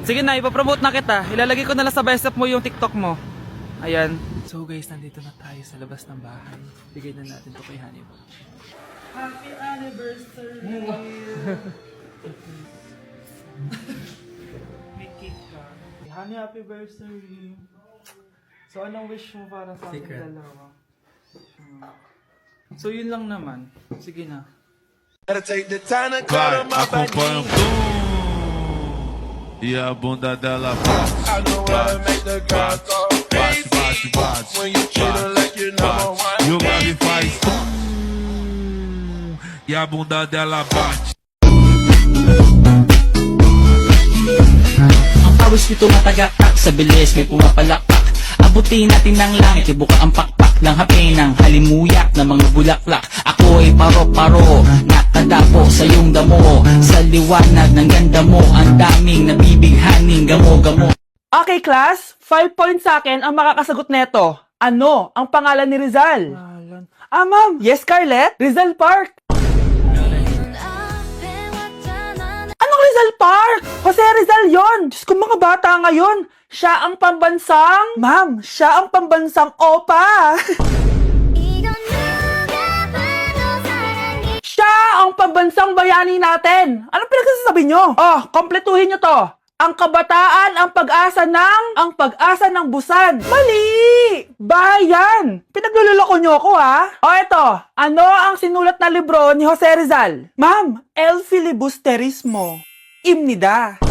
Sige na, ipapromote na kita. Ilalagay ko na lang sa bicep mo yung TikTok mo. Ayan. So guys, nandito na tayo sa labas ng bahay. Bigay na natin to kay Honey. Happy anniversary! May cake ka. Honey, happy anniversary! So anong wish mo para sa ating dalawa? So yun lang naman. Sige na. Vai, acompanha o e a bunda dela bate, bate, bate, bate, bate. E o grave faz e a bunda dela bate. Ang pawis nito matagakak, sa bilis may pumapalakpak. Abutin natin ng langit, ibuka ang pakpak lang hapin ng halimuyak na mga bulaklak. Ako ay paro-paro, nakadapo sa iyong damo. Sa liwanag ng ganda mo, ang daming nabibighaning gamo-gamo. Okay class, 5 points sa akin ang makakasagot neto. Ano ang pangalan ni Rizal? Ma'am. Yes, Scarlett? Rizal Park. Anong Rizal Park? Jose Rizal yon. Diyos ko, mga bata ngayon. Siya ang pambansang... Ma'am, siya ang pambansang opa. Siya ang pambansang bayani natin. Anong pinagsasabi nyo? Oh, kompletuhin nyo to. Ang kabataan, ang pag-asa ng busan. Mali! Bayan! Pinagluloko nyo ako, ha? O eto, ano ang sinulat na libro ni Jose Rizal? Ma'am, El Filibusterismo. Imnida.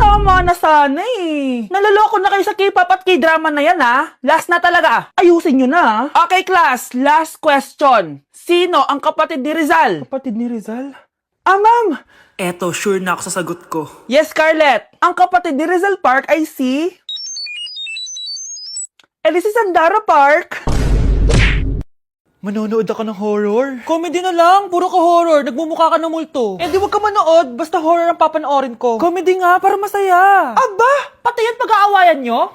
Tama na sana eh. Naloloko na kayo sa K-pop at K-drama na yan, ha? Last na talaga. Ayusin nyo na. Okay, class. Last question. Sino ang kapatid ni Rizal? Kapatid ni Rizal? Ma'am. Eto, sure na ako sa sagot ko. Yes, Scarlett. Ang kapatid ni Rizal Park ay si... si Sandara Park. Manonood ako ng horror. Comedy na lang, puro ka horror. Nagmumukha ka ng multo. Di wag ka manood, basta horror ang papanoorin ko. Comedy nga, para masaya. Aba, pati yan pag-aawayan nyo?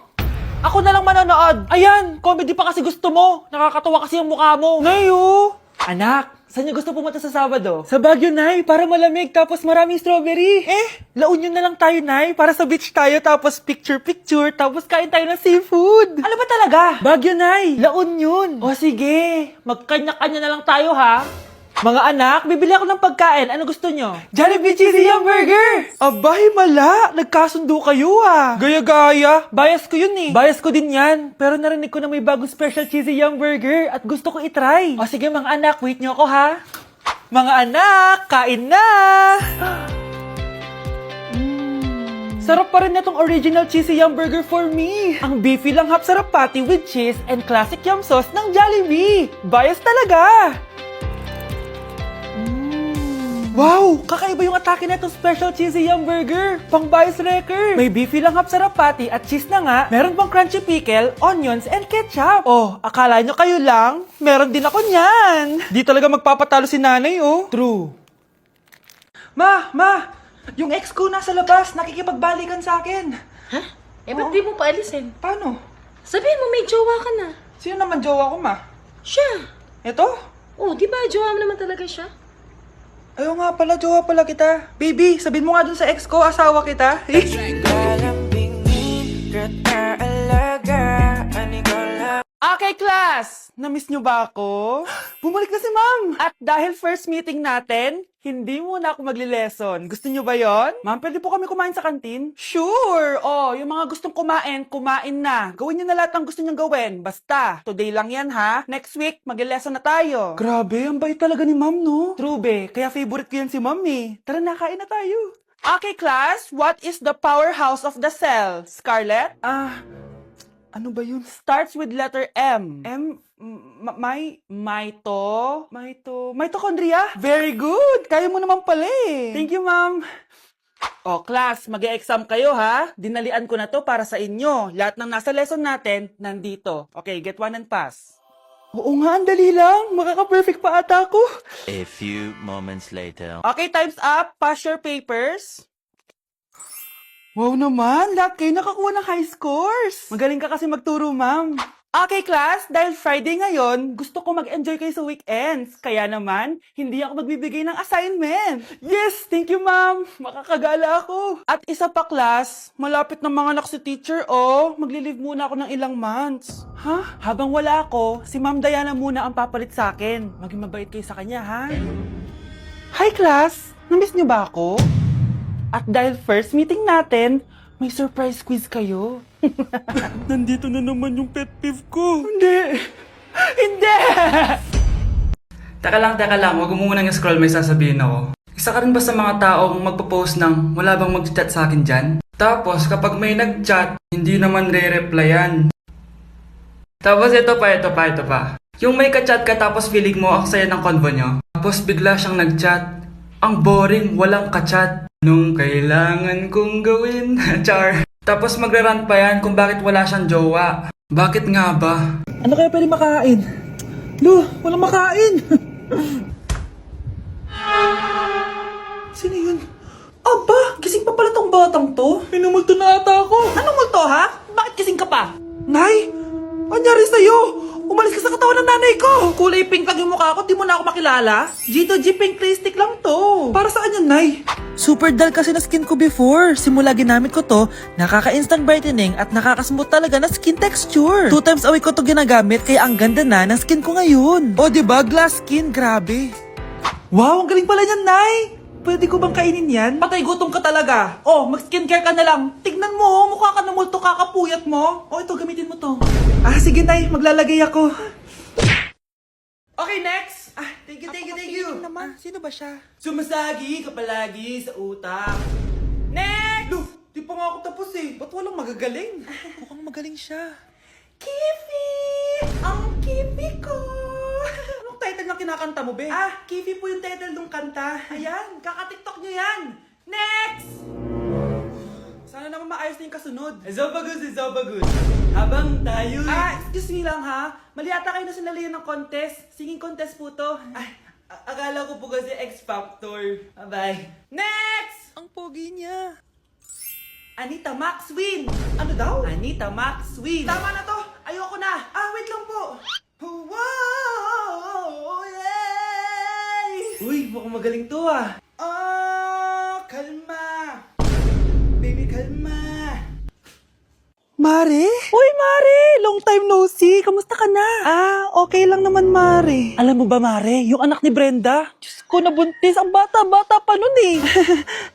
Ako na lang manonood. Ayan, comedy pa kasi gusto mo. Nakakatawa kasi yung mukha mo. Nayo! Anak, saan niyo gusto pumunta sa Sabado? Sa Baguio, Nay, para malamig tapos maraming strawberry. La Union na lang tayo, Nay, para sa beach tayo tapos picture-picture tapos kain tayo ng seafood. Ano ba talaga? Baguio, Nay, La Union. O sige, magkanya-kanya na lang tayo, ha? Mga anak, bibili ako ng pagkain. Ano gusto nyo? Jollibee Cheesy Yum Burger! Abay, mala! Nagkasundo kayo, ah! Gaya-gaya! Bias ko yun, eh. Bias ko din yan. Pero narinig ko na may bagong special Cheesy Yum Burger at gusto ko itry. O sige, mga anak, wait nyo ako, ha? Mga anak, kain na! Sarap pa rin na itong original Cheesy Yum Burger for me. Ang beefy lang hap sarap patty with cheese and classic yum sauce ng Jollibee. Bias talaga! Wow! Kakaiba yung atake na itong special cheesy yum burger. Pang bias wrecker. May beefy lang hap sarap patty at cheese na nga. Meron pang crunchy pickle, onions, and ketchup. Oh, akala nyo kayo lang? Meron din ako niyan. Di talaga magpapatalo si nanay, oh. True. Ma! Yung ex ko nasa labas, nakikipagbalikan sa akin. Ha? Ba't di mo paalisin? Paano? Sabihin mo may jowa ka na. Sino naman jowa ko, ma? Siya. Ito? Oh, di ba jowa mo naman talaga siya? Ayaw nga pala, jowa pala kita. Baby, sabihin mo nga dun sa ex ko, asawa kita. Okay, class! Namiss nyo ba ako? Bumalik na si ma'am! At dahil first meeting natin, hindi muna ako magli-lesson. Gusto nyo ba yon? Ma'am, pwede po kami kumain sa kantin? Sure! Oh, yung mga gustong kumain, kumain na. Gawin nyo na lahat ng gusto nyo gawin. Basta, today lang yan ha. Next week, magli-lesson na tayo. Grabe, ang bait talaga ni ma'am, no? True, be. Kaya favorite ko yan si ma'am eh. Tara na, kain na tayo. Okay, class. What is the powerhouse of the cell? Scarlett? Ano ba yun? Starts with letter M. Mitochondria? Very good! Kaya mo naman pala eh. Thank you, ma'am. O, class, mag-e-exam kayo ha. Dinalian ko na to para sa inyo. Lahat ng nasa lesson natin, nandito. Okay, get one and pass. Oo nga, ang dali lang. Makaka-perfect pa ata ako. A few moments later. Okay, time's up. Pass your papers. Wow naman, lahat kayo nakakuha ng high scores. Magaling ka kasi magturo, ma'am. Okay, class, dahil Friday ngayon, gusto ko mag-enjoy kayo sa weekends. Kaya naman, hindi ako magbibigay ng assignment. Yes, thank you, ma'am. Makakagala ako. At isa pa, class, malapit na mga anak si teacher, oh. Magli-leave muna ako ng ilang months. Ha? Habang wala ako, si Ma'am Diana muna ang papalit sa akin. Maging mabait kayo sa kanya, ha? Hi, class. Namiss niyo ba ako? At dahil first meeting natin, may surprise quiz kayo. Nandito na naman yung pet peeve ko. Hindi! Hindi! Teka lang, huwag mo munang scroll, may sasabihin ako. Isa ka rin ba sa mga taong magpo-post ng wala bang mag-chat sa akin dyan? Tapos kapag may nag-chat, hindi naman re-replyan. Tapos ito pa. Yung may ka-chat ka tapos feeling mo ang saya ng convo nyo. Tapos bigla siyang nag-chat. Ang boring, walang ka-chat. Nung kailangan kong gawin. Char. Tapos magrarant pa yan kung bakit wala siyang jowa. Bakit nga ba? Ano kaya pwede makain? Lo, walang makain! Sino yun? Aba, gising pa pala tong batang to. Minumulto na ata ako. Anong multo, ha? Bakit gising ka pa? Nay, anyari sa'yo? Umalis ka sa katawan ng nanay ko! Kulay pink lang yung mukha ko, di mo na ako makilala? G2G pink lipstick lang to. Para saan yan, Nay? Super dull kasi na skin ko before. Simula ginamit ko to, nakaka-instant brightening at nakaka-smooth talaga na skin texture. 2 times a week ko to ginagamit, kaya ang ganda na ng skin ko ngayon. O diba, glass skin, grabe. Wow, ang galing pala niyan, Nay! Pwede ko bang kainin yan? Patay gutom ka talaga. Oh, mag-skincare ka na lang. Tignan mo, mukha ka na multo kakapuyat mo. Oh, ito, gamitin mo to. Ah, sige, Nay, maglalagay ako. Okay, next. Ah, thank you. Naman. Sino ba siya? Sumasagi ka palagi sa utak. Next! Loh, di pa nga ako tapos eh. Ba't walang magagaling? Mukhang magaling siya. Kifi! Ang Kifi ko! Anong title ng kinakanta mo, be? Ah, Kifi po yung title ng kanta. Ayan, kaka-tiktok nyo yan. Next! Sana naman maayos na yung kasunod. Zobagood. Habang tayo... Ah, excuse me lang ha. Mali ata kayo na sinalihan ng contest. Singing contest po to. Ay, akala ko po kasi X Factor. Bye. Next! Ang pogi niya. Anita Max win! Ano daw? Anita Max win! Tama na to! Ayoko na! Ah, wait lang po! Wow! Yay! Uy, mukhang magaling to ah! Oh, kalma! Baby, kalma! Mare? Uy, Mare! Long time no see! Kamusta ka na? Ah, okay lang naman, Mare. Alam mo ba, Mare? Yung anak ni Brenda? Diyos ko, nabuntis. Ang bata-bata pa nun eh.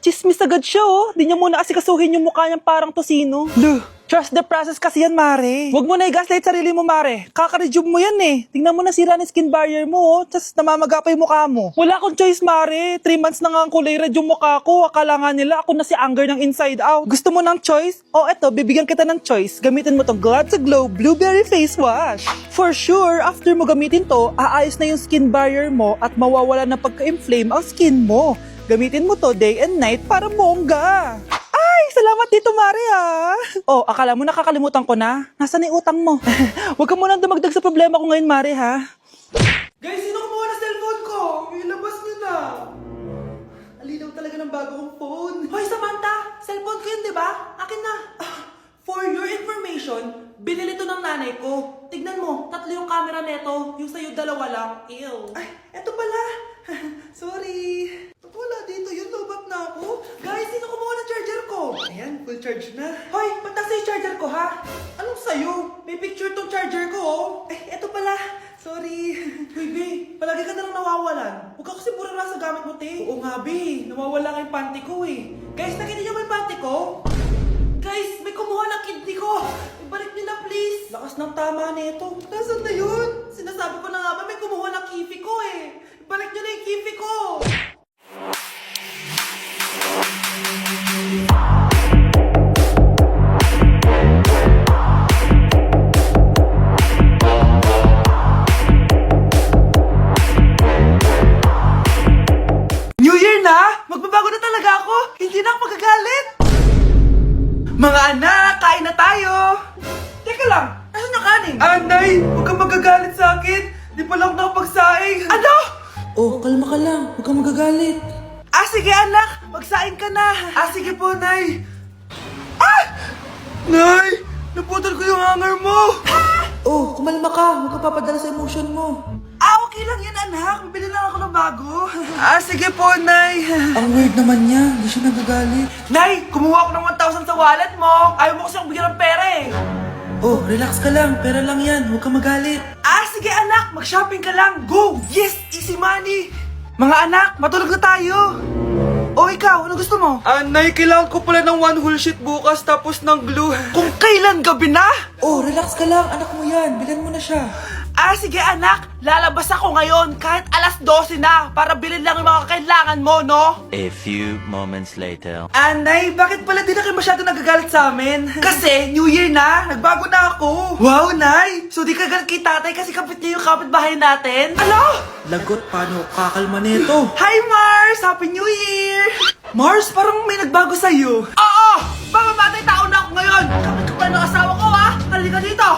Chismis agad siya oh. Di niya muna kasi kasuhin yung mukha niyang parang tosino. Luh! Trust the process kasi yan, Mare. Huwag mo na i-gaslight sarili mo, Mare. Kaka-rejuve mo yan eh. Tingnan mo na sira ng skin barrier mo, oh. Tapos namamaga pa yung mukha mo. Wala akong choice, Mare. 3 months na nga ang kulay red yung mukha ko. Akala nga nila ako na si Anger ng Inside Out. Gusto mo ng choice? Oh, eto, bibigyan kita ng choice. Gamitin mo tong Glad to Glow Blueberry Face Wash. For sure, after mo gamitin to, aayos na yung skin barrier mo at mawawala na pagka-inflame ang skin mo. Gamitin mo to day and night para bongga. Salamat dito, Mare, ha? Oh, akala mo nakakalimutan ko na? Nasaan yung utang mo? Huwag ka munang dumagdag sa problema ko ngayon, Mare, ha? Guys, sino kumuha na cellphone ko? Ilabas niyo na. Alinaw talaga ng bago kong phone. Hoy, Samantha! Cellphone ko yun, di ba? Akin na. For your information, binili to ng nanay ko. Tignan mo, 3 yung camera neto. Yung sa'yo 2 lang. Ew. Ay, eto pala. Sorry. Wala dito yun, lobat na ako. Guys, sino kumuha ng charger ko? Ayan, full charge na. Hoy, pagtas yung charger ko, ha? Anong sa'yo? May picture tong charger ko, oh. Eh, eto pala. Sorry. Baby, palagi ka na lang nawawalan. Huwag ka kasi pura sa gamit mo, te. Oo nga, be. Nawawala nga yung panty ko, eh. Guys, nakita niyo ba yung panty ko? Guys, may kumuha ng kidney ko. Ibalik niyo na, please. Lakas ng tama nito. Nasaan na yun? Sinasabi ko na nga ba, may kumuha ng kifi ko, eh. Ibalik niyo na yung kifi ko. New Year na! Magbabago na talaga ako! Hindi na ako magagalit! Mga anak, kain na tayo! Teka lang, nasan yung kanin? Anay, huwag kang magagalit sa akin! Di pa lang nakapagsaing! Ano? Oh, kalma ka lang, huwag kang magagalit. Ah, sige anak, magsaing ka na. Ah, sige po, Nay. Ah! Nay, naputol ko yung hanger mo! Ah! Oh, kumalma ka. Huwag ka papadala sa emotion mo. Okay lang yan, anak. Bibili lang ako ng bago. Sige po, Nay. Ang weird naman niya. Hindi siya nagagalit. Nay, kumuha ako ng 1,000 sa wallet mo. Ayaw mo kasi akong bigyan ng pera eh. Oh, relax ka lang. Pera lang yan. Huwag ka magalit. Sige anak. Mag-shopping ka lang. Go! Yes! Easy money! Mga anak, matulog na tayo. Ikaw, ano gusto mo? Nay, kailangan ko pala ng 1 whole sheet bukas tapos ng glue. Kung kailan gabi na? Relax ka lang. Anak mo yan. Bilan mo na siya. Sige anak. Lalabas ako ngayon kahit alas 12 na para bilhin lang yung mga kailangan mo, no? A few moments later. Nay, bakit pala di na kayo masyado nagagalit sa amin? Kasi, New Year na, nagbago na ako. Wow, Nay! So di ka galit kay tatay kasi kapit niya yung kapitbahay natin? Ano? Lagot, paano kakalma nito? Hi, Mars! Happy New Year! Mars, parang may nagbago sa'yo. Oo! Mamamatay tao na ako ngayon! Kapit ko pa ng asawa ko, ha? Halika dito!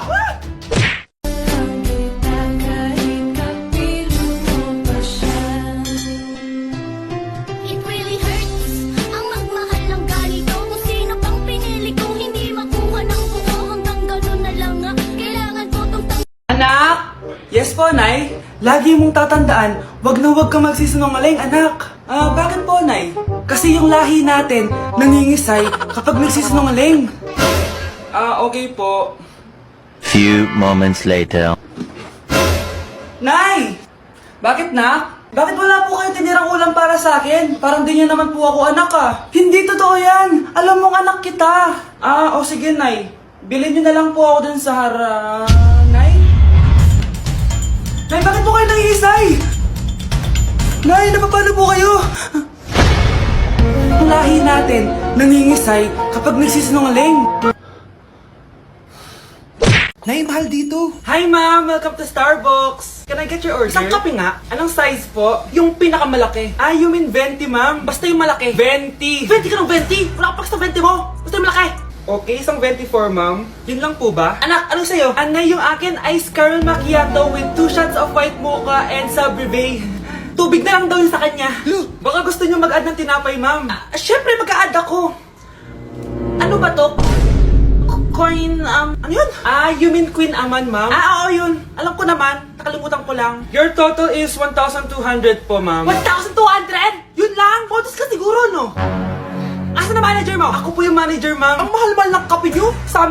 It really hurts ang magmahal ng ganito. Kung sino pang pinili kong hindi makuha ng buo. Hanggang ganun na lang nga. Kailangan ko tong Anak! Yes po, Nay. Lagi mong tatandaan, wag na wag ka magsisinungaling, anak. Bakit po, Nay? Kasi yung lahi natin nangingisay kapag nagsisinungaling. Okay po. Few moments later. Nay! Bakit, nak? Bakit wala po kayo tinirang ulam para sa akin? Parang di niyo naman po ako anak, Hindi totoo yan. Alam mong anak kita. Sige, Nay. Bilhin niyo na lang po ako dun sa Nay? Nay, bakit po kayo nangihisay? Nay, napapano po kayo? Ang lahi natin nangingisay kapag nagsisinungaling. Nay, mahal dito. Hi, ma'am. Welcome to Starbucks. Can I get your order? Isang kape nga. Anong size po? Yung pinakamalaki. You mean 20, ma'am? Basta yung malaki. 20. 20 ka ng 20? Wala ka pa sa 20 mo. Basta yung malaki. Okay, isang 24, ma'am. Yun lang po ba? Anak, anong sa'yo? Anay, yung akin, ice caramel macchiato with 2 shots of white mocha and Sabrivay. Tubig na lang daw yun sa kanya. Baka gusto nyo mag-add ng tinapay, ma'am. Siyempre, mag-a-add ako. Ano ba to? Coin, ano yun? You mean Queen Aman, ma'am? Oo, yun. Alam ko naman. Nakalimutan ko lang. Your total is 1,200 po, ma'am. 1,200? Yun lang? Bonus ka siguro, no? Asa na manager mo? Ako po yung manager, ma'am. Ang mahal-mahal ng kape nyo. Sa amin